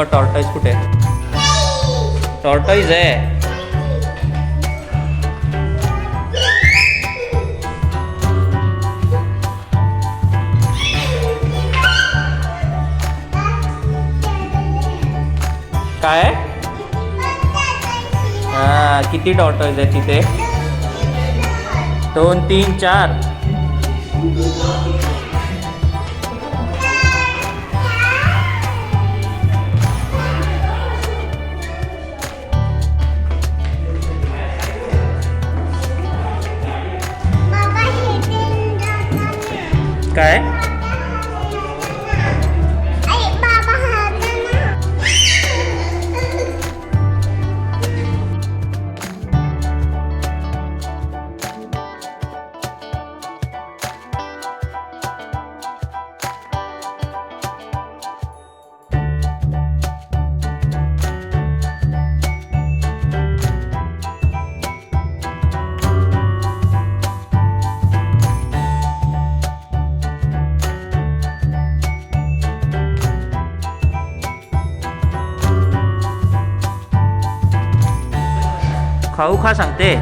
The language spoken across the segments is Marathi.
बघ टॉर्टॉइज कुठे? टॉर्टॉइज आहे. काय? हा, किती टॉर्टॉइज आहे तिथे? 2 3 4. काय? खाऊ खा सांगते.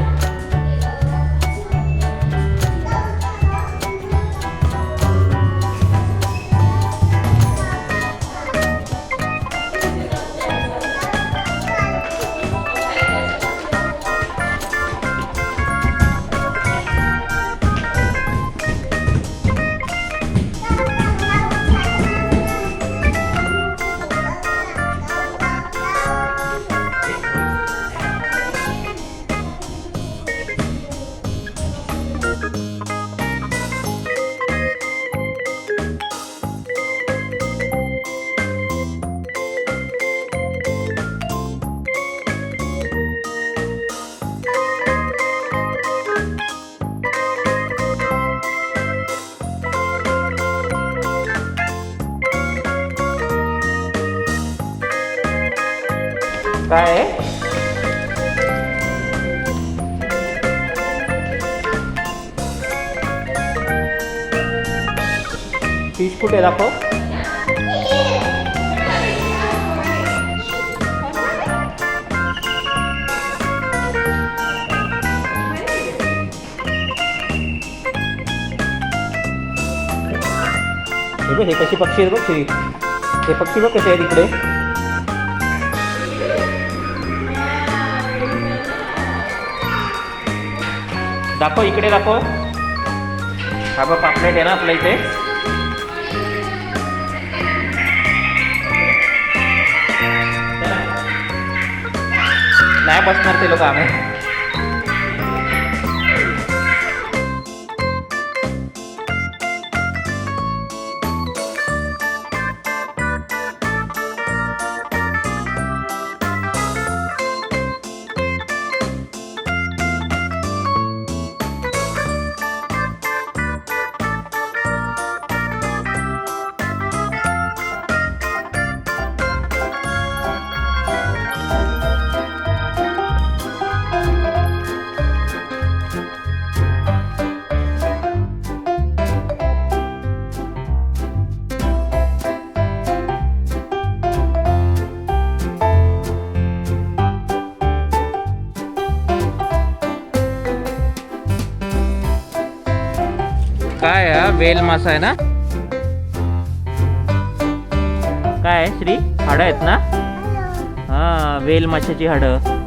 काय आहे? फिश कुठे दाखव. हे कशी पक्षी आहेत बघ श्री. हे पक्षी बघ कसे आहेत इकडे. दाखव इकडे दाखव. हा बघ पापलेट आहे ना आपल्या इथे. नाही बसणार ते लोक आम्ही. काय हा वेल मासा आहे ना. काय श्री हाडं आहेत ना. हा वेल माशाची हाडं.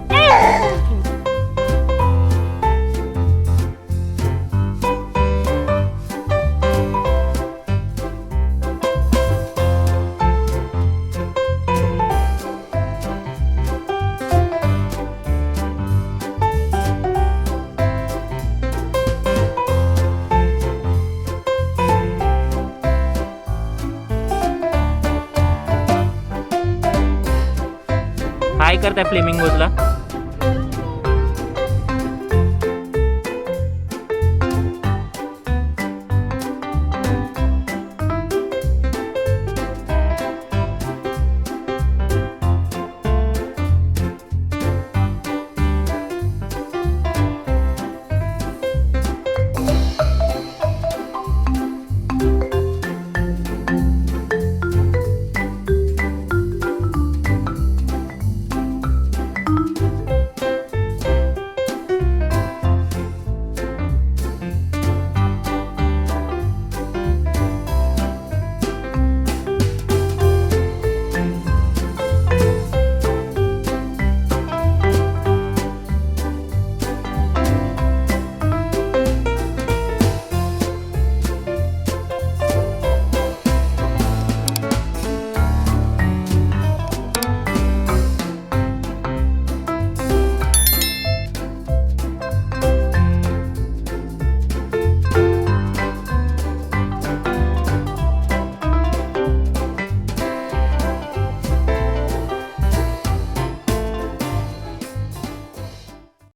काय करताय फ्लेमिंगोजला?